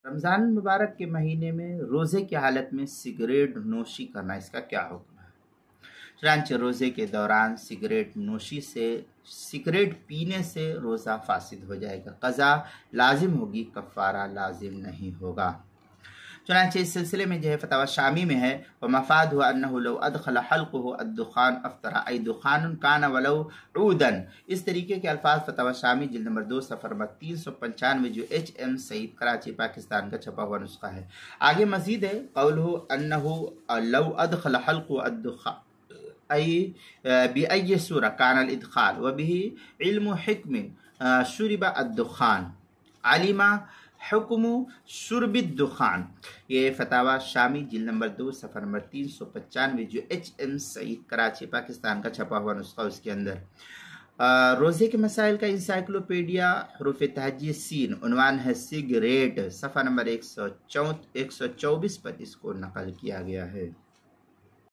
رمضان مبارک کے مہینے میں روزے کی حالت میں سگریٹ نوشی کرنا، اس کا کیا حکم ہے؟ چنانچہ روزے کے دوران سگریٹ پینے سے روزہ فاسد ہو جائے گا، قضا لازم ہوگی، کفارہ لازم نہیں ہوگا۔ چنانچہ اس سلسلے میں جو ہے فتاوی شامی میں ہے وَمَفَادُهُ أَنَّهُ لَوْ أَدْخَلَ حَلْقُهُ الدُّخَانَ أَفْطَرَ أَيْ دُخَانٌ كَانَ وَلَوْ عُودًا۔ اس طریقے کے الفاظ فتاوی شامی جلد نمبر 2 صفحہ نمبر 395 جو HM سعید کراچی پاکستان کا چھپا ہوا نسخہ ہے۔ آگے مزید ہے قوله أَنَّهُ لَوْ أَدْخَلَ حَلْقُهُ الدُّخَانَ أي بأي سورة كان الإدخال وبه علم حكم شرب الدخان علم حکم شرب الدخان۔ یہ فتاوی شامی جلد نمبر 2 صفحہ نمبر 395 جو HM سعید کراچی پاکستان کا چھپا ہوا نسخہ، اس کے اندر روزے کے مسائل کا انسائکلوپیڈیا حروف تہجی سین، عنوان ہے سگریٹ، صفحہ نمبر 124 پر اس کو نقل کیا گیا ہے۔